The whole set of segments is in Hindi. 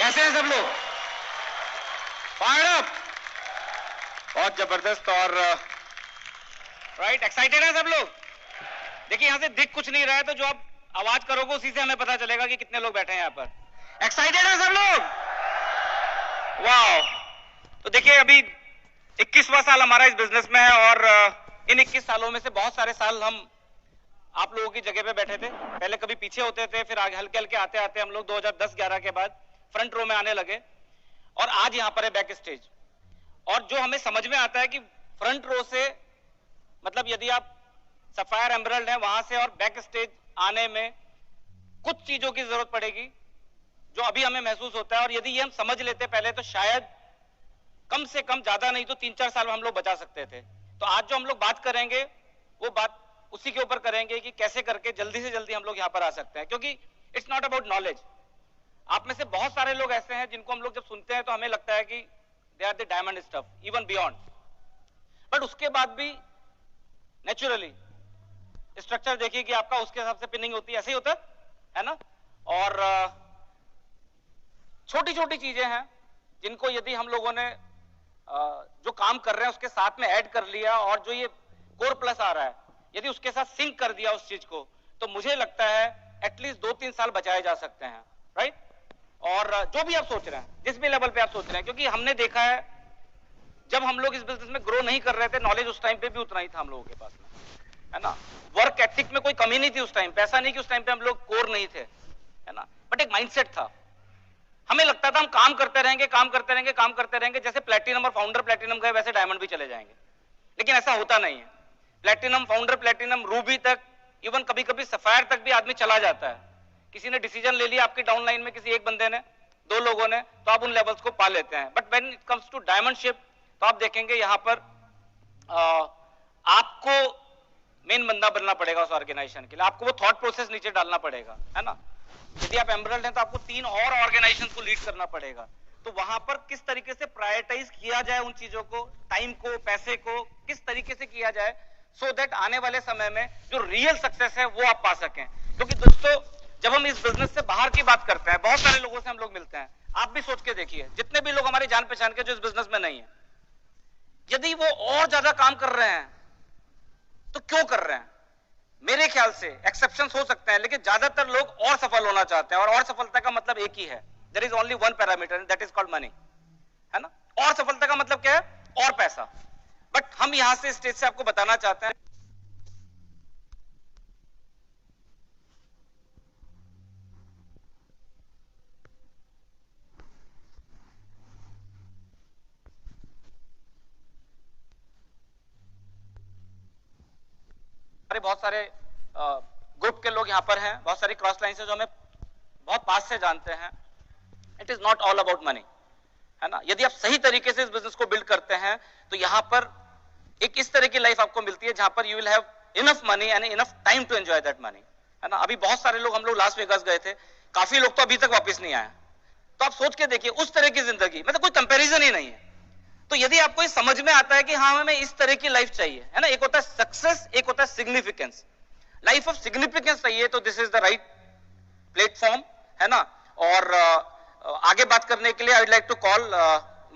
कैसे हैं सब लोग? फायर अप, बहुत जबरदस्त। और राइट, एक्साइटेड है सब लोग? देखिए यहां से दिख कुछ नहीं रहा है, तो जो आप आवाज करोगे उसी से हमें पता चलेगा कि कितने लोग बैठे हैं यहाँ पर। एक्साइटेड है सब लोग? वाओ। तो देखिए अभी 21वां साल हमारा इस बिजनेस में है, और इन 21 सालों में से बहुत सारे साल हम आप लोगों की जगह पे बैठे थे। पहले कभी पीछे होते थे, फिर आगे हल्के हल्के आते आते हम लोग 2010-11 के बाद फ्रंट रो में आने लगे, और आज यहाँ पर है बैक स्टेज। और जो हमें समझ में आता है कि फ्रंट रो से मतलब यदि आप सफायर एमरल्ड है वहां से और बैक स्टेज आने में कुछ चीजों की जरूरत पड़ेगी जो अभी हमें महसूस होता है, और यदि ये हम समझ लेते पहले तो शायद कम से कम, ज्यादा नहीं तो 3-4 साल हम लोग बचा सकते थे। तो आज जो हम लोग बात करेंगे वो बात उसी के ऊपर करेंगे कि कैसे करके जल्दी से जल्दी हम लोग यहाँ पर आ सकते हैं, क्योंकि इट्स नॉट अबाउट नॉलेज। आप में से बहुत सारे लोग ऐसे हैं जिनको हम लोग जब सुनते हैं तो हमें लगता है कि they are the diamond stuff, even beyond, but उसके बाद भी नेचुरली स्ट्रक्चर देखिए कि आपका उसके हिसाब से पिनिंग होती है, ऐसे ही होता है ना। और छोटी छोटी चीजें हैं जिनको यदि हम लोगों ने जो काम कर रहे हैं उसके साथ में ऐड कर लिया, और जो ये कोर प्लस आ रहा है यदि उसके साथ सिंक कर दिया उस चीज को, तो मुझे लगता है एटलीस्ट 2-3 साल बचाए जा सकते हैं। राइट? और जो भी आप सोच रहे हैं, जिस भी लेवल पे आप सोच रहे हैं, क्योंकि हमने देखा है जब हम लोग इस बिजनेस में ग्रो नहीं कर रहे थे, नॉलेज उस टाइम पे भी उतना ही था हम लोगों के पास में, है ना। वर्क एथिक में कोई कमी नहीं थी उस टाइम पे, ऐसा नहीं कि उस टाइम पे हम लोग कोर नहीं थे, है ना, बट एक माइंडसेट था। हमें लगता था हम काम करते रहेंगे, काम करते रहेंगे, काम करते रहेंगे, जैसे प्लेटिनम और फाउंडर प्लेटिनम गए वैसे डायमंड भी चले जाएंगे, लेकिन ऐसा होता नहीं है। प्लेटिनम, फाउंडर प्लेटिनम, रूबी तक, इवन कभी कभी सफायर तक भी आदमी चला जाता है। किसी ने डिसीजन ले लिया आपकी डाउनलाइन में, किसी एक बंदे ने, 2 लोगों ने, तो आप उन लेवल्स को पा लेते हैं। But when it comes to diamond ship, तो आप देखेंगे यहां पर आपको मेन बंदा बनना पड़ेगा उस ऑर्गेनाइजेशन के लिए, आपको वो थॉट प्रोसेस नीचे डालना पड़ेगा, है ना। यदि आप एमरल्ड हैं तो आपको 3 और ऑर्गेनाइजेशन को लीड करना पड़ेगा। तो वहां पर किस तरीके से प्रायोरिटाइज किया जाए उन चीजों को, टाइम को, पैसे को किस तरीके से किया जाए, सो दैट आने वाले समय में जो रियल सक्सेस है वो आप पा सकें। क्योंकि दोस्तों जब हम इस बिजनेस से बाहर की बात करते हैं, बहुत सारे लोगों से हम लोग मिलते हैं, आप भी सोच के देखिए, जितने भी लोग हमारे जान पहचान के जो इस बिजनेस में नहीं है, यदि वो और ज्यादा काम कर रहे हैं तो क्यों कर रहे हैं? मेरे ख्याल से एक्सेप्शंस हो सकते हैं, लेकिन ज्यादातर लोग और सफल होना चाहते हैं, और सफलता का मतलब एक ही है, there is only one parameter, that is called money, है ना। और सफलता का मतलब क्या है? और पैसा। बट हम यहां से स्टेज से आपको बताना चाहते हैं बहुत सारे ग्रुप के लोग यहां पर हैं, बहुत सारी क्रॉस लाइन से जो हमें बहुत पास से जानते हैं। It is not all about money, है ना। यदि आप सही तरीके से इस बिजनेस को बिल्ड करते हैं तो यहां पर एक इस तरह की लाइफ आपको मिलती है जहां पर you will have enough money and enough time to enjoy that money, है ना। अभी बहुत सारे लोग, हम लोग लास वेगास गए थे, काफी लोग तो अभी तक वापस नहीं आए। तो आप सोच के देखिए उस तरह की जिंदगी, मतलब कोई कंपेरिजन ही नहीं है। तो यदि आपको ये समझ में आता है कि हाँ हमें इस तरह की लाइफ चाहिए, है ना, एक होता है सक्सेस, एक होता है सिग्निफिकेंस, लाइफ ऑफ सिग्निफिकेंस चाहिए, तो this is the right platform, है ना। और आगे बात करने के लिए I would like to call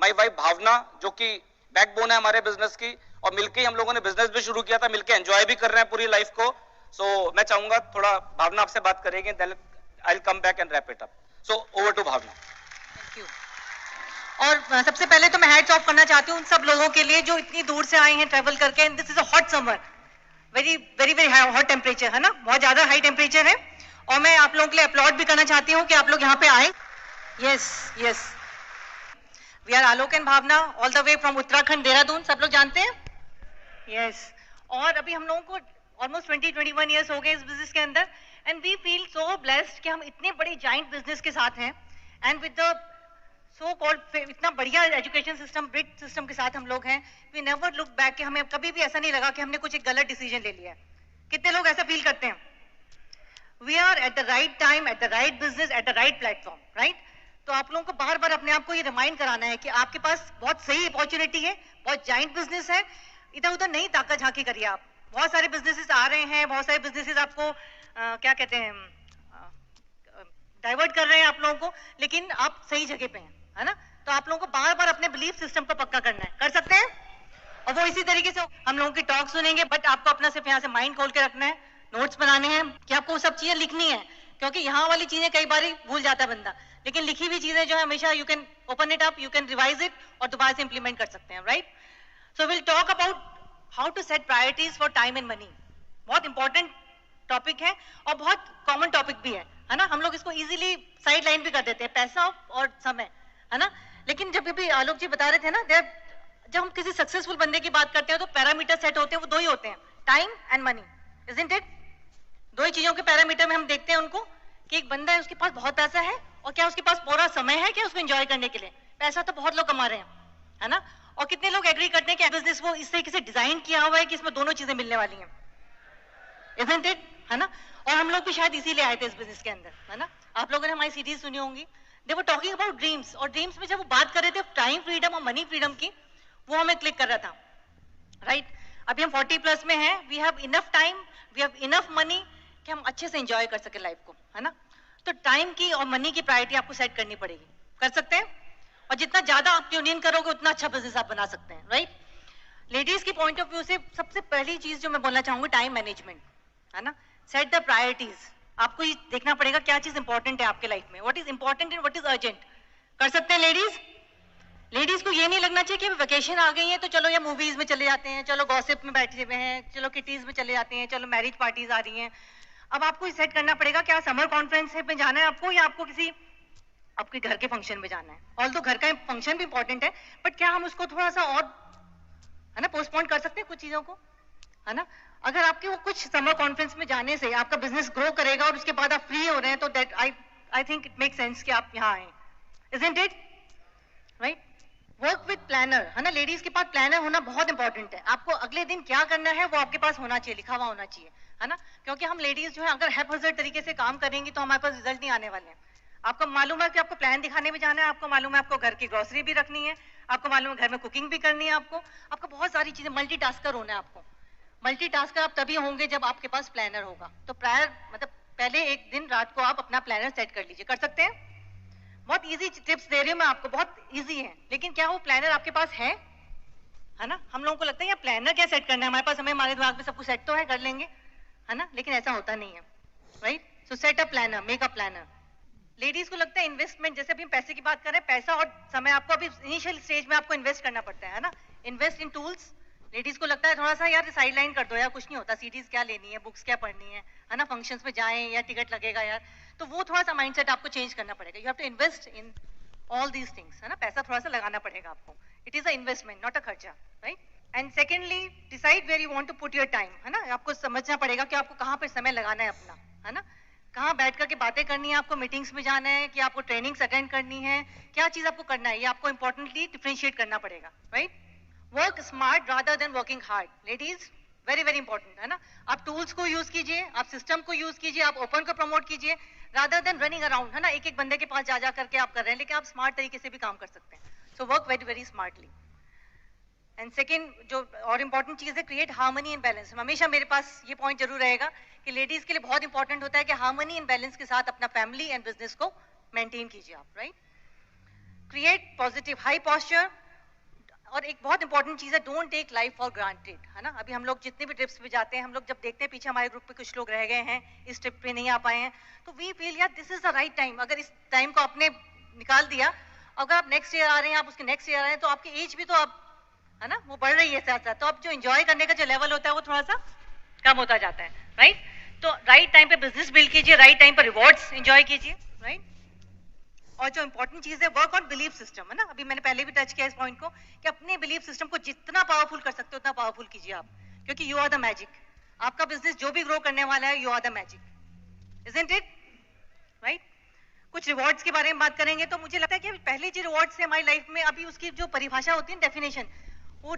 my wife Bhavna, जो कि बैकबोन है हमारे बिजनेस की, और मिलके हम लोगों ने बिजनेस भी शुरू किया था, मिलके एंजॉय भी कर रहे हैं पूरी लाइफ को। सो मैं चाहूंगा थोड़ा भावना आपसे बात करेंगे, then I will come back and wrap it up. So over to Bhavna. Thank you. और सबसे पहले तो मैं हैट्स ऑफ करना चाहती हूँ उन सब लोगों के लिए जो इतनी दूर से आए हैं ट्रैवल करके, and this is a hot summer, very very very hot temperature, है ना, बहुत ज्यादा हाई टेम्परेचर है। और मैं आप लोगों के लिए अपलॉड भी करना चाहती हूँ कि आप लोग यहाँ पे आए। Yes yes, we are Alok and Bhavna all the way from Uttarakhand, Dehradun, सब लोग जानते हैं। यस, और अभी हम लोगों को ऑलमोस्ट 20-21 ईयर्स हो गए इस बिजनेस के अंदर, and we feel so blessed कि हम इतने बड़े जाइंट बिजनेस के साथ हैं, and with the so called इतना बढ़िया एजुकेशन सिस्टम, ब्रिज सिस्टम के साथ हम लोग हैं। वी नेवर लुक बैक, कि हमें कभी भी ऐसा नहीं लगा कि हमने कुछ एक गलत डिसीजन ले लिया है। कितने लोग ऐसा फील करते हैं? We are at the right time, at the right business, at the right platform, right. तो आप लोगों को बार बार अपने आप को ये रिमाइंड कराना है कि आपके पास बहुत सही अपॉर्चुनिटी है, बहुत जाइंट बिजनेस है, इधर उधर नहीं ताका झांकी करिए आप। बहुत सारे बिजनेसेस आ रहे हैं, बहुत सारे बिजनेसेस आपको क्या कहते हैं, डाइवर्ट कर रहे हैं आप लोगों को, लेकिन आप सही जगह पे हैं, है ना? तो आप लोगों को बार बार अपने बिलीफ सिस्टम को पक्का करना है, कर सकते हैं? और वो इसी तरीके से हम लोगों की टॉक सुनेंगे, बट आपको अपना सिर्फ यहाँ से माइंड खोल के रखना है, नोट्स बनाने हैं कि आपको वो सब चीजें लिखनी है, क्योंकि यहाँ वाली चीजें कई बार भूल जाता है बंदा, लेकिन लिखी हुई चीजें जो है हमेशा you can open it up, you can revise it और दोबारा से इंप्लीमेंट कर सकते हैं, right? So will talk about how to set priorities for time and money. बहुत इंपॉर्टेंट टॉपिक है और बहुत कॉमन टॉपिक भी है ना? हम लोग इसको इजीली साइड लाइन भी कर देते हैं, पैसा और समय, है ना? लेकिन जब भी आलोक जी बता रहे थे ना, जब हम किसी सक्सेसफुल बंदे की बात करते हैं तो पैरामीटर सेट होते हैं, वो दो ही होते हैं, time and money, isn't it? दो ही चीजों के पैरामीटर में हम देखते हैं उनको, कि एक बंदा है उसके पास बहुत पैसा है और क्या उसके पास पूरा समय है क्या उसको एंजॉय करने के लिए? पैसा तो बहुत लोग कमा रहे हैं, है ना? और कितने लोग एग्री करते हैं कि बिजनेस वो इस तरीके से डिजाइन किया हुआ है कि इसमें दोनों चीजें मिलने वाली हैं, इजंट इट? है ना? और हम लोग भी शायद इसीलिए आए थे इस बिजनेस के अंदर, है ना? आप लोगों ने हमारी सीरीज सुनी होंगी, दे वर टॉकिंग अबाउट ड्रीम्स, और ड्रीम्स में जब वो बात कर रहे थे टाइम फ्रीडम और मनी फ्रीडम की, वो हमें क्लिक कर रहा था, राइट? अभी हम 40 प्लस में हैं, we have enough time, we have enough money कि हम अच्छे से एंजॉय कर सके लाइफ को, है ना? तो टाइम की और मनी की प्रायोरिटी आपको सेट करनी पड़ेगी, कर सकते हैं? और जितना ज्यादा आप ट्यून करोगे उतना अच्छा बिजनेस आप बना सकते हैं, राइट? लेडीज की पॉइंट ऑफ व्यू से सबसे पहली चीज जो मैं बोलना चाहूंगी, टाइम मैनेजमेंट, है ना? Set the priorities. आपको ये देखना पड़ेगा क्या चीज इंपॉर्टेंट है आपके लाइफ में, what is important and what is urgent. कर सकते हैं लेडीज? लेडीज को ये नहीं लगना चाहिए कि वेकेशन आ गई है तो चलो या मूवीज में चले जाते हैं, चलो गॉसिप में बैठे हुए हैं, चलो किटीज में चले जाते हैं, चलो मैरिज पार्टीज आ रही हैं। अब आपको सेट करना पड़ेगा, क्या समर कॉन्फ्रेंस में जाना है आपको, या आपको किसी आपके घर के फंक्शन में जाना है? ऑल्दो घर का फंक्शन भी इंपॉर्टेंट है, बट क्या हम उसको थोड़ा सा और, है ना, पोस्टपोन कर सकते हैं कुछ चीजों को, है ना? अगर आपके वो कुछ समर कॉन्फ्रेंस में जाने से आपका बिजनेस ग्रो करेगा और उसके बाद आप फ्री हो रहे हैं, तो that I think it make sense कि आप यहाँ आए, isn't it? Right? Work with planner, है ना? लेडीज के पास प्लानर होना बहुत इंपॉर्टेंट है। आपको अगले दिन क्या करना है वो आपके पास होना चाहिए, लिखा हुआ होना चाहिए, है ना? क्योंकि हम लेडीज जो है अगर हैपहज़र्ड तरीके से काम करेंगी तो हमारे पास रिजल्ट नहीं आने वाले हैं। आपको मालूम है कि आपको प्लान दिखाने भी जाना है, आपको मालूम है आपको घर की ग्रोसरी भी रखनी है, आपको मालूम है घर में कुकिंग भी करनी है, आपको बहुत सारी चीजें, मल्टीटास्कर होना है आपको। मल्टीटास्कर आप तभी होंगे जब आपके पास प्लानर होगा। तो प्रायर मतलब पहले एक दिन रात को आप अपना प्लानर सेट कर लीजिए, कर सकते हैं? बहुत इजी टिप्स दे रही हूँ मैं आपको, बहुत इजी है, लेकिन क्या वो प्लानर आपके पास है ना? हम लोगों को लगता है यार प्लानर क्या सेट करना है हमारे पास, हमें हमारे दिमाग में सब कुछ सेट तो है, कर लेंगे, है ना? लेकिन ऐसा होता नहीं है, right? So set a planner, make a planner. Ladies को लगता है इन्वेस्टमेंट, जैसे अभी हम पैसे की बात कर रहे हैं, पैसा और समय आपको अभी इनिशियल स्टेज में आपको इन्वेस्ट करना पड़ता है ना? Invest in tools. लेडीज को लगता है थोड़ा सा यार साइड लाइन कर दो यार, कुछ नहीं होता, सीडीज क्या लेनी है, बुक्स क्या पढ़नी है ना? फंक्शंस में जाएं या टिकट लगेगा यार, तो वो थोड़ा सा माइंडसेट आपको चेंज करना पड़ेगा। You have to invest in all these things, है ना? पैसा थोड़ा सा लगाना पड़ेगा आपको। It is a investment, not a खर्चा, right? And secondly, decide where you want to put your time, है ना? आपको समझना पड़ेगा कि आपको कहाँ पे समय लगाना है अपना, है ना? कहाँ बैठ करके बातें करनी है, आपको मीटिंग्स में जाना है कि आपको ट्रेनिंग्स अटेंड करनी है, क्या चीज आपको करना है, ये आपको इंपॉर्टेंटली डिफरेंशिएट करना पड़ेगा, right? Work smart rather than working hard. Ladies, very very important, है ना? आप टूल्स को यूज कीजिए, आप सिस्टम को यूज कीजिए, आप ओपन को प्रमोट कीजिए, रादर देन रनिंग अराउंड, है ना? एक एक बंदे के पास जा करके आप कर रहे हैं, लेकिन आप स्मार्ट तरीके से भी काम कर सकते हैं। So work very very smartly. And second जो और इंपॉर्टेंट चीज है, क्रिएट हार्मनी एंड बैलेंस। हमेशा मेरे पास ये पॉइंट जरूर रहेगा कि लेडीज के लिए बहुत इंपॉर्टेंट होता है कि हार्मनी एंड बैलेंस के साथ अपना फैमिली एंड बिजनेस को मेंटेन कीजिए आप, right? Create positive high posture. और एक बहुत इंपॉर्टेंट चीज है, don't take life for granted, है ना? अभी हम लोग जितने भी ट्रिप्स पे जाते हैं, हम लोग जब देखते हैं पीछे हमारे ग्रुप पे कुछ लोग रह गए हैं, इस ट्रिप पे नहीं आ पाए हैं, तो वी फील यार this is the right time. अगर इस टाइम को आपने निकाल दिया, अगर आप नेक्स्ट ईयर आ रहे हैं, आप उसके नेक्स्ट ईयर आ रहे हैं, तो आपकी एज भी तो आप, है ना, वो बढ़ रही है साथ साथ, तो आप जो एंजॉय करने का जो लेवल होता है वो थोड़ा सा कम होता जाता है, राइट? तो राइट टाइम पे बिजनेस बिल्ड कीजिए, राइट टाइम पे रिवॉर्ड्स एंजॉय कीजिए, राइट? और जो इंपॉर्टेंट चीज है, वर्क ऑन बिलीफ सिस्टम, है ना? अभी मैंने पहले भी टच किया इस पॉइंट को कि अपने बिलीफ सिस्टम को जितना पावरफुल कर सकते हो उतना पावरफुल कीजिए आप, क्योंकि यू आर द मैजिक। आपका बिजनेस जो भी ग्रो करने वाला है, you are the magic, isn't it? Right? कुछ रिवॉर्ड्स के बारे में बात करेंगे तो मुझे लगता है कि पहले जो रिवॉर्ड्स थे हमारी लाइफ में, अभी उसकी जो परिभाषा होती है, डेफिनेशन, वो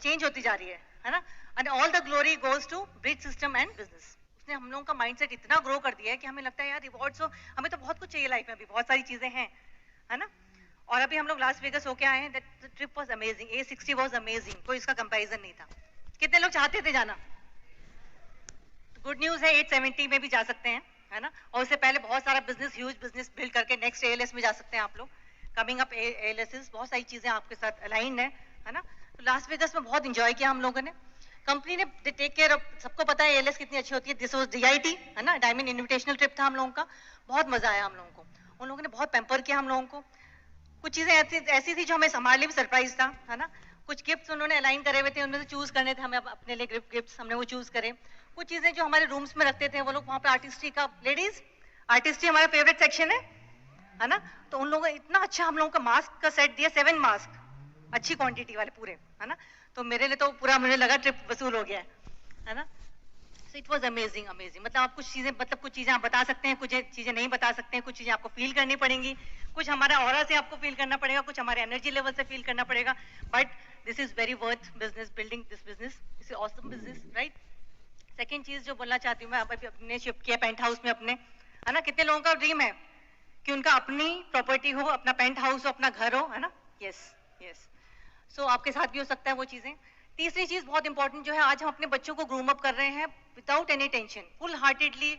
चेंज होती जा रही है ना? And all the glory goes to bridge system and business. उसने हम लोगों का माइंडसेट इतना ग्रो कर दिया है कि हमें लगता है यार रिवॉर्ड्स हो, हमें तो बहुत कुछ चाहिए लाइफ में, अभी बहुत सारी चीजें हैं, है ना? और अभी हम लोग लास वेगस होके आए हैं, that trip was amazing, A60 was amazing, कोई इसका कंपैरिजन नहीं था। कितने लोग चाहते थे जाना? गुड न्यूज है 870 में भी जा सकते हैं, है ना, और उससे पहले बहुत सारा बिजनेस, ह्यूज बिजनेस बिल्ड करके नेक्स्ट एएलएस में जा सकते हैं आप लोग। कमिंग अप एएलएस, बहुत सारी चीजें आपके साथ अलाइंड है ना। तो लास वेगास में बहुत इंजॉय किया हम लोगों ने, कंपनी ने टेक केयर ऑफ, सबको पता है एएलएस कितनी अच्छी होती है। दिस वाज डीआईटी, है ना, डायमंड इन्विटेशनल ट्रिप था हम लोगों का, बहुत मजा आया हम लोगों को, उन लोगों ने बहुत पैम्पर किया हम लोगों को। कुछ चीजें ऐसी थी जो हमें हमारे लिए भी सरप्राइज था, है ना। कुछ गिफ्ट्स उन्होंने अलाइन करे हुए थे, उनमें से चूज करने थे हमें अपने लिए गिफ्ट्स, हमने वो चूज करे। कुछ चीजें जो हमारे रूम्स में रखते थे वो लोग वहाँ पे आर्टिस्ट्री का, लेडीज आर्टिस्ट्री हमारा फेवरेट सेक्शन है ना, तो उन लोगों ने इतना अच्छा हम लोगों का मास्क का सेट दिया, 7 मास्क अच्छी क्वांटिटी वाले पूरे, है ना। तो मेरे लिए तो पूरा मुझे लगा ट्रिप वसूल हो गया है ना। So it was amazing amazing. मतलब आप कुछ चीजें, मतलब कुछ चीजें आप बता सकते हैं, कुछ चीजें नहीं बता सकते हैं, कुछ चीजें आपको फील करनी पड़ेंगी, कुछ हमारा ऑरा से आपको फील करना पड़ेगा, कुछ हमारे एनर्जी लेवल से फील करना पड़ेगा, but this is very worth business, building this business, this is awesome business, right. Second चीज जो बोलना चाहती हूँ मैं, अपने शिफ्ट किया पेंट हाउस में अपने, है ना। कितने लोगों का ड्रीम है कि उनका अपनी प्रॉपर्टी हो, अपना पेंट हाउस हो, अपना घर हो, है ना। यस यस, सो आपके साथ भी हो सकता है वो चीजें। तीसरी चीज बहुत इंपॉर्टेंट जो है, आज हम अपने बच्चों को ग्रूम अप कर रहे हैं without any tension, full heartedly,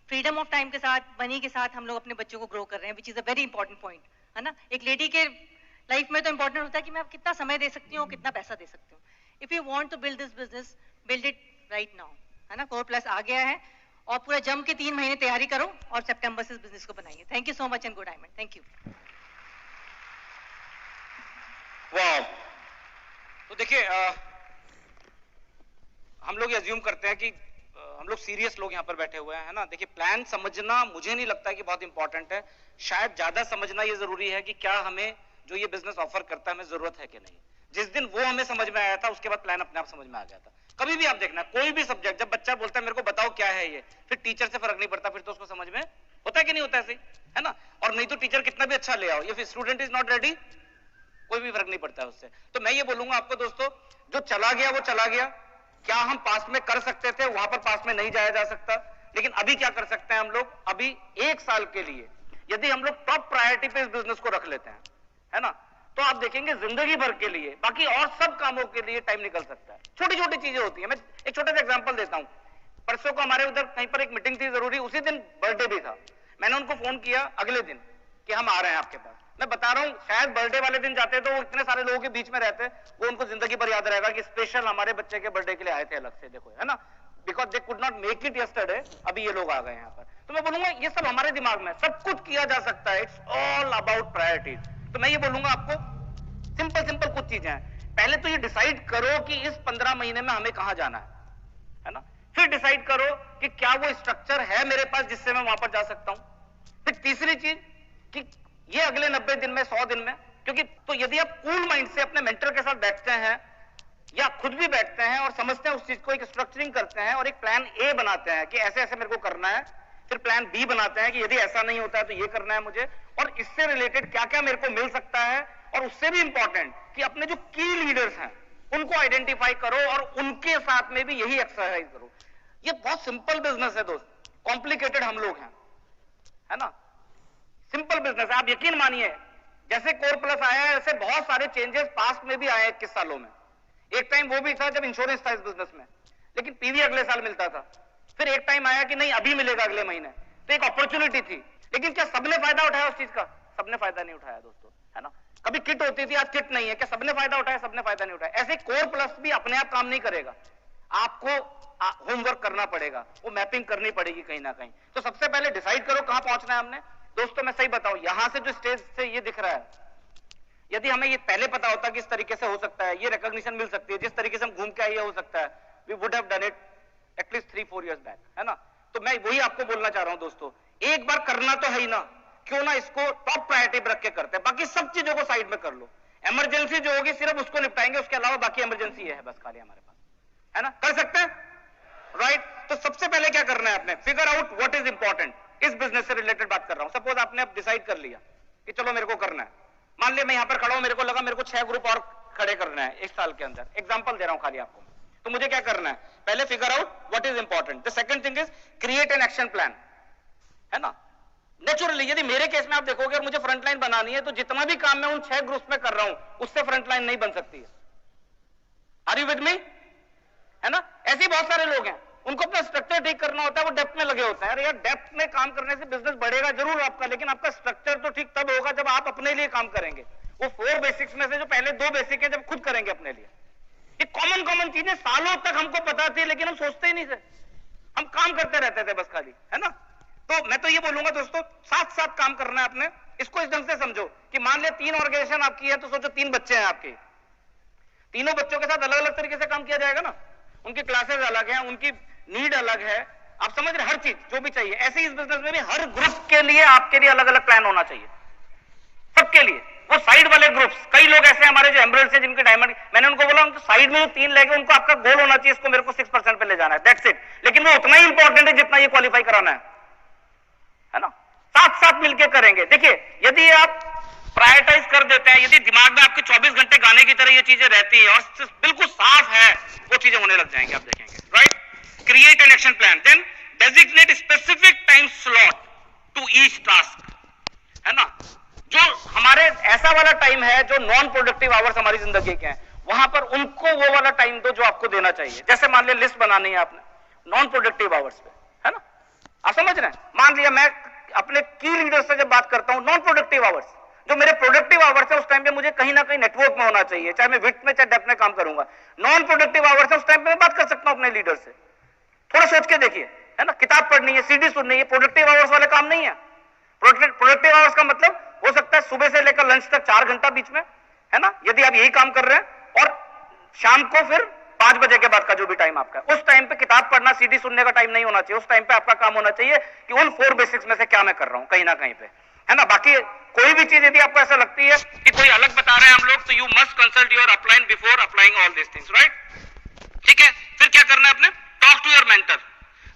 freedom of time के साथ, मनी के साथ हम लोग अपने बच्चों को ग्रो कर रहे हैं, which is a very important point, है ना। एक लेडी के लाइफ में तो इंपॉर्टेंट होता है कि मैं कितना समय दे सकती हूँ, कितना पैसा दे सकती हूँ। If you want to build this business, build it right now, है ना। कोर प्लस आ गया है और पूरा जम के 3 महीने तैयारी करो और सितंबर से इस बिजनेस को बनाइए। Thank you so much and good diamond, thank you. वाह, तो देखिए हम लोग ये अज्यूम करते हैं कि हम लोग सीरियस लोग यहाँ पर बैठे हुए हैं, है ना। देखिए प्लान समझना मुझे नहीं लगता है कि बहुत इंपॉर्टेंट है, शायद ज्यादा समझना ये जरूरी है कि क्या हमें जो ये बिजनेस ऑफर करता है हमें जरूरत है कि नहीं। जिस दिन वो हमें समझ में आया था उसके बाद प्लान अपने आप समझ में आ गया था। कभी भी आप देखना, कोई भी सब्जेक्ट, जब बच्चा बोलता है मेरे को बताओ क्या है ये, फिर टीचर से फर्क नहीं पड़ता, फिर तो उसको समझ में होता है कि नहीं होता, ऐसे है ना। और नहीं तो टीचर कितना भी अच्छा ले आओ, ये स्टूडेंट इज नॉट रेडी, कोई भी फर्क नहीं पड़ता है उससे। तो मैं ये बोलूंगा आपको दोस्तों, जो चला गया वो चला गया। क्या हम पास में कर सकते थे, वहां पर पास में नहीं जाया जा सकता, लेकिन अभी क्या कर सकते हैं हम लोग, अभी 1 साल के लिए यदि हम लोग टॉप प्रायोरिटी पे इस बिजनेस को रख लेते हैं, है ना, तो आप देखेंगे जिंदगी भर के लिए, बाकी और सब कामों के लिए टाइम निकल सकता है। छोटी छोटी चीजें होती है। मैं एक छोटा सा एग्जांपल देता हूं। परसों को हमारे उधर कहीं पर एक मीटिंग थी जरूरी, उसी दिन बर्थडे भी था। मैंने उनको फोन किया अगले दिन कि हम आ रहे हैं आपके पास। मैं बता रहा हूं, शायद बर्थडे वाले दिन जाते तो वो इतने सारे लोगों के बीच में रहते, वो उनको जिंदगी भर याद रहेगा कि स्पेशल हमारे बच्चे के बर्थडे के लिए आए थे अलग से, देखो, है ना, because they could not make it yesterday, अभी ये लोग आ गए यहाँ पर। तो मैं बोलूंगा ये सब हमारे दिमाग में, सब कुछ किया जा सकता है, इट्स ऑल अबाउट प्रायोरिटीज। तो मैं ये बोलूंगा आपको, सिंपल सिंपल कुछ चीजें हैं। पहले तो ये डिसाइड करो कि इस 15 महीने में हमें कहां जाना है ना। फिर डिसाइड करो कि क्या वो स्ट्रक्चर है मेरे पास जिससे मैं वहां पर जा सकता हूं। फिर तीसरी चीज कि ये अगले 90 दिन में, 100 दिन में, क्योंकि तो यदि आप कूल माइंड से अपने मेंटर के साथ बैठते हैं या खुद भी बैठते हैं और समझते हैं उस चीज को, एक स्ट्रक्चरिंग करते हैं और एक प्लान ए बनाते हैं कि ऐसे ऐसे मेरे को करना है, फिर प्लान बी बनाते हैं कि यदि ऐसा नहीं होता है तो ये करना है मुझे, और इससे रिलेटेड क्या क्या मेरे को मिल सकता है, और उससे भी इंपॉर्टेंट कि अपने जो की लीडर्स हैं उनको आइडेंटिफाई करो और उनके साथ में भी यही एक्सरसाइज करो। ये बहुत सिंपल बिजनेस है दोस्त, कॉम्प्लिकेटेड हम लोग हैं, है ना। सिंपल बिजनेस है, आप यकीन मानिए, जैसे कोर प्लस आया है ऐसे बहुत सारे चेंजेस पास्ट में भी आए 21 सालों में। एक टाइम वो भी था जब इंश्योरेंस था इस बिजनेस में, लेकिन पीवी अगले साल मिलता था। फिर एक टाइम आया कि नहीं अभी मिलेगा अगले महीने, तो एक अपॉर्चुनिटी थी। लेकिन क्या सबने फायदा उठाया उस चीज का? सबने फायदा नहीं उठाया दोस्तों, है ना। कभी किट होती थी, आज किट नहीं है। क्या सबने फायदा उठाया? सबने फायदा नहीं उठाया। ऐसे कोर प्लस भी अपने आप काम नहीं करेगा, आपको होमवर्क करना पड़ेगा, वो मैपिंग करनी पड़ेगी कहीं ना कहीं। तो सबसे पहले डिसाइड करो कहां पहुंचना है हमने। दोस्तों मैं सही बताऊं, यहां से जो स्टेज से ये दिख रहा है, यदि हमें ये पहले पता होता कि इस तरीके से हो सकता है, ये रिकॉग्निशन मिल सकती है, जिस तरीके से हम घूम के आए हो सकता है, we would have done it at least 3-4 years back, है ना। तो मैं वही आपको बोलना चाह रहा हूं दोस्तों, एक बार करना तो है ही ना, क्यों ना इसको टॉप प्रायोरिटी पर रख के करते हैं, बाकी सब चीजों को साइड में कर लो। इमरजेंसी जो होगी सिर्फ उसको निपटाएंगे, उसके अलावा बाकी इमरजेंसी है बस खाली हमारे पास, है ना। कर सकते हैं, राइट। तो सबसे पहले क्या करना है आपने, figure out what is important. इस बिजनेस से रिलेटेड बात कर रहा हूं। सपोज आपने अब डिसाइड कर लिया कि चलो मेरे को करना है, मान लिया मैं यहां पर खड़ा हूं, मेरे को लगा मेरे को 6 ग्रुप और खड़े करना है 1 साल के अंदर। एग्जांपल दे रहा हूं खाली आपको। तो मुझे क्या करना है, पहले figure out what is important. The second thing is create an action plan, है ना। नेचुरली यदि मेरे केस में आप देखोगे और मुझे फ्रंट लाइन बनानी है, तो जितना भी काम मैं उन 6 ग्रुप्स में कर रहा हूं उससे फ्रंट लाइन नहीं बन सकती है। आर यू विद मी, है ना। ऐसे ही बहुत सारे लोग हैं, उनको अपना स्ट्रक्चर ठीक करना होता है, वो डेप्थ में लगे होते हैं। अरे यार डेप्थ में काम करने से बिजनेस बढ़ेगा जरूर आपका, लेकिन आपका स्ट्रक्चर तो ठीक तब होगा जब आप अपने लिए काम करेंगे। वो 4 बेसिक्स में से जो पहले 2 बेसिक है जब खुद करेंगे अपने लिए। ये कॉमन चीजें सालों तक हमको पता थी, लेकिन हम सोचते ही नहीं थे, हम काम करते रहते थे बस खाली, है ना। तो मैं तो ये बोलूंगा दोस्तों, साथ साथ काम करना है अपने। इसको इस ढंग से समझो कि मान लिया 3 ऑर्गेनाइजेशन आपकी है, तो सोचो 3 बच्चे हैं आपके, तीनों बच्चों के साथ अलग अलग तरीके से काम किया जाएगा ना। उनकी क्लासेस अलग हैं, उनकी नीड अलग है, आप समझ रहे, हर चीज जो भी चाहिए। ऐसे ही इस बिजनेस में भी हर ग्रुप के लिए आपके लिए अलग अलग प्लान होना चाहिए, सबके लिए। वो साइड वाले ग्रुप्स, कई लोग ऐसे हमारे जो एमरल्ड से, जिनके डायमंड, मैंने उनको बोला उनको साइड में जो 3 लेके उनको आपका गोल होना चाहिए, इसको मेरे को 6% पे ले जाना है, दैट्स इट। लेकिन वो उतना ही इंपॉर्टेंट है जितना ये क्वालिफाई कराना है ना। साथ साथ मिलकर करेंगे। देखिए यदि आप प्रायोरिटाइज कर देते हैं, यदि दिमाग में आपके 24 घंटे गाने की तरह ये चीजें रहती है और बिल्कुल साफ है, वो चीजें होने लग जाएंगे, आप देखेंगे, right. Create an action plan, then designate specific time slot to each task, है ना। जो हमारे ऐसा वाला टाइम है जो नॉन प्रोडक्टिव आवर्स हमारी जिंदगी के हैं, वहां पर उनको वो वाला टाइम दो जो आपको देना चाहिए। जैसे मान लिया लिस्ट बनानी है आपने नॉन प्रोडक्टिव आवर्स पे, है ना, आप समझ रहे हैं। मान लिया मैं अपने की लीडर से जब बात करता हूं, नॉन प्रोडक्टिव आवर्स, जो मेरे प्रोडक्टिव आवर्स है उस टाइम पे मुझे कहीं ना कहीं नेटवर्क में होना चाहिए, चाहे मैं विड्थ में चाहे डेप्थ में काम करूंगा। नॉन प्रोडक्टिव आवर्स है उस टाइम पे मैं बात कर सकता हूं अपने लीडर से। थोड़ा सोच के देखिए, है ना, किताब पढ़नी है, सीडी सुननी है, प्रोडक्टिव आवर्स वाले काम नहीं है। प्रोडक्टिव आवर्स का मतलब हो सकता है सुबह से लेकर लंच तक 4 घंटा बीच में, है ना, यदि आप यही काम कर रहे हैं, और शाम को फिर 5 बजे के बाद का जो भी टाइम आपका है, उस टाइम पे किताब पढ़ना, सीडी सुनने का टाइम नहीं होना चाहिए। उस टाइम पे आपका काम होना चाहिए कि उन 4 बेसिक्स में से क्या मैं कर रहा हूं कहीं ना कहीं पे, है ना। बाकी कोई भी चीज यदि आपको ऐसा लगती है कि कोई अलग बता रहे हैं हम लोग, तो you must consult your upline before applying all this things, right. ठीक है, फिर क्या करना है आपने, टॉक टू योर मेंटर।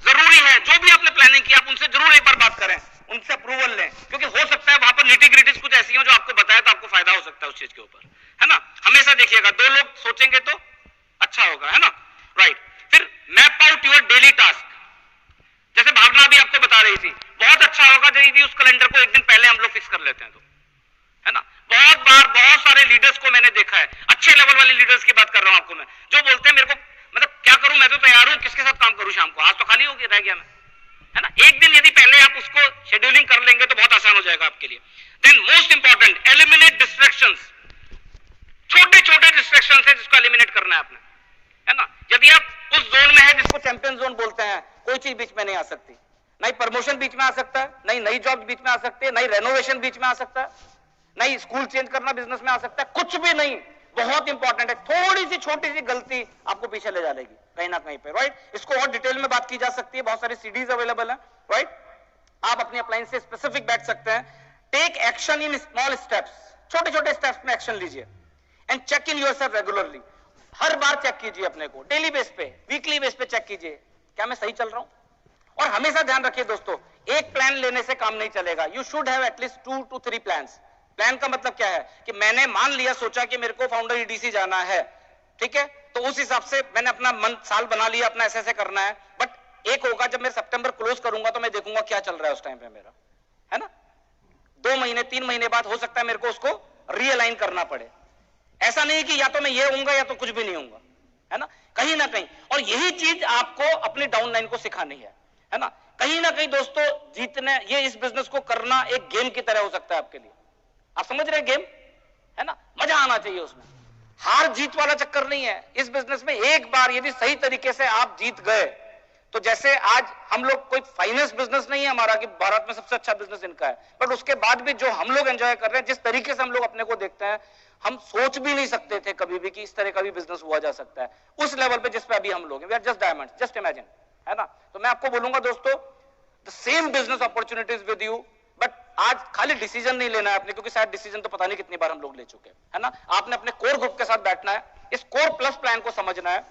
जरूरी है जो भी आपने प्लानिंग की, आप उनसे जरूर एक बार बात करें, उनसे अप्रूवल लें, क्योंकि हो सकता है वहां पर निटी ग्रिटीज कुछ ऐसी हो जो आपको बताया तो आपको फायदा हो सकता है उस चीज के ऊपर, है ना। हमेशा देखिएगा 2 लोग सोचेंगे तो अच्छा होगा, है ना, राइट। फिर map out your daily task, जैसे भावना भी आपको बता रही थी, बहुत अच्छा होगा यदि उस कैलेंडर को एक दिन पहले हम लोग फिक्स कर लेते हैं तो, है ना। बहुत बार बहुत सारे लीडर्स को मैंने देखा है, अच्छे लेवल वाले लीडर्स की बात कर रहा हूं आपको मैं, जो बोलते हैं मेरे को मतलब क्या करूं, मैं तो तैयार हूं, किसके साथ काम करूं शाम को, आज तो खाली हो गया, रह गया मैं, है ना। एक दिन यदि पहले आप उसको शेड्यूलिंग कर लेंगे तो बहुत आसान हो जाएगा आपके लिए। Then most important, eliminate distractions. छोटे छोटे डिस्ट्रैक्शंस है जिसको एलिमिनेट करना है आपने, है ना। यदि आप उस जोन में है जिसको चैंपियन जोन बोलते हैं, कोई चीज बीच में नहीं आ सकती, नहीं प्रमोशन बीच में आ सकता है, नहीं नई जॉब बीच में आ सकती है, नहीं रेनोवेशन बीच में आ सकता है, नहीं स्कूल चेंज करना बिजनेस में आ सकता है, कुछ भी नहीं। बहुत इंपॉर्टेंट है, थोड़ी सी छोटी सी गलती आपको पीछे ले जाएगी कहीं ना कहीं पे, राइट। इसको और डिटेल में बात की जा सकती है, बहुत सारी सीडीज अवेलेबल है, राइट। आप अपनी अप्लायंस से स्पेसिफिक बैठ सकते हैं। Take action in small steps, छोटे छोटे स्टेप्स में एक्शन लीजिए। And check in yourself regularly, हर बार चेक कीजिए अपने को, डेली बेस पे, वीकली बेस पे चेक कीजिए, क्या मैं सही चल रहा हूं। और हमेशा ध्यान रखिए दोस्तों, एक प्लान लेने से काम नहीं चलेगा, you should have at least 2 to 3 plans. Plan का मतलब क्या है कि मैंने मान लिया, सोचा कि मेरे को फाउंडर ईडीसी जाना है, ठीक है, तो उस हिसाब से मैंने अपना मंथ साल बना लिया, अपना ऐसे करना है। बट एक होगा जब मैं सितंबर क्लोज करूंगा तो मैं देखूंगा क्या चल रहा है उस टाइम पे मेरा, है ना। 2 महीने 3 महीने बाद हो सकता है मेरे को उसको रीअलाइन करना पड़े। ऐसा नहीं कि या तो मैं ये होऊंगा या तो कुछ भी नहीं होऊंगा, है ना, कहीं ना कहीं। और यही चीज आपको अपनी डाउनलाइन को सिखानी है ना। कहीं ना कहीं दोस्तों जीतने, ये इस बिजनेस को करना एक गेम की तरह हो सकता है आपके लिए, आप समझ रहे हैं, गेम, है ना, मजा आना चाहिए उसमें, हार जीत वाला चक्कर नहीं है इस बिजनेस में। एक बार यदि सही तरीके से आप जीत गए, तो जैसे आज हम लोग, कोई फाइनेंस बिजनेस नहीं है हमारा कि भारत में सबसे अच्छा बिजनेस इनका है, बट उसके बाद भी जो हम लोग एंजॉय कर रहे हैं, जिस तरीके से हम लोग अपने को देखते हैं, हम सोच भी नहीं सकते थे कभी भी कि इस तरह का भी बिजनेस हुआ जा सकता है उस लेवल पे जिस पे अभी हम लोग हैं। We are just diamonds, just imagine, है ना। तो मैं आपको बोलूंगा दोस्तों, the same business opportunities with you, but आज खाली डिसीजन नहीं लेना है आपने, क्योंकि शायद डिसीजन तो पता नहीं कितनी बार हम लोग ले चुके हैं, है ना। आपने अपने कोर ग्रुप के साथ बैठना है, इस कोर प्लस प्लान को समझना है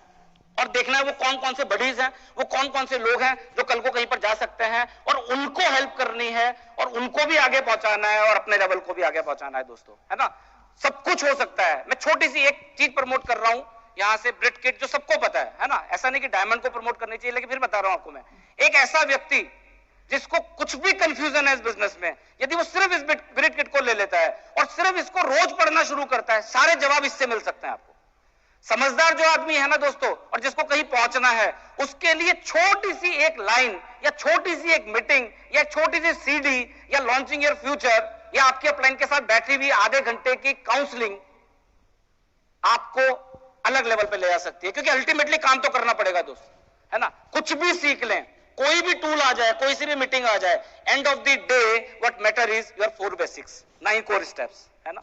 और देखना है वो कौन कौन से बडीज हैं, वो कौन कौन से लोग हैं जो कल को कहीं पर जा सकते हैं, और उनको हेल्प करनी है और उनको भी आगे पहुंचाना है और अपने लेवल को भी आगे पहुंचाना है दोस्तों, है ना। सब कुछ हो सकता है। मैं छोटी सी एक चीज प्रमोट कर रहा हूं यहां से, ब्रिट किट, जो सबको पता है ना। ऐसा नहीं कि डायमंड को प्रमोट करनी चाहिए, लेकिन फिर बता रहा हूं आपको मैं, एक ऐसा व्यक्ति जिसको कुछ भी कंफ्यूजन है इस बिजनेस में, यदि वो सिर्फ इस ब्रिट किट को ले लेता है और सिर्फ इसको रोज पढ़ना शुरू करता है, सारे जवाब इससे मिल सकते हैं आपको। समझदार जो आदमी है ना दोस्तों, और जिसको कहीं पहुंचना है, उसके लिए छोटी सी एक लाइन या छोटी सी एक मीटिंग या छोटी सी सीडी या लॉन्चिंग योर फ्यूचर या आपके अपलाइन के साथ बैठी हुई आधे घंटे की काउंसलिंग आपको अलग लेवल पे ले जा सकती है। क्योंकि अल्टीमेटली काम तो करना पड़ेगा दोस्त, है ना। कुछ भी सीख लें, कोई भी टूल आ जाए, कोई सी भी मीटिंग आ जाए, end of the day what matter is your 4 basics, 9 core steps, है ना।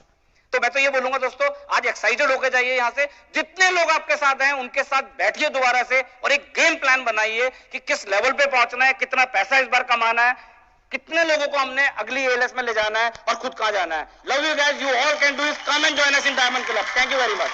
तो मैं तो ये बोलूंगा दोस्तों, आज एक्साइटेड होकर जाइए यहां से, जितने लोग आपके साथ हैं उनके साथ बैठिए दोबारा से और एक गेम प्लान बनाइए कि किस लेवल पे पहुंचना है, कितना पैसा इस बार कमाना है, कितने लोगों को हमने अगली एएलएस में ले जाना है और खुद कहां जाना है। Love you guys, you all can do it, come and join us in diamond club. Thank you very much.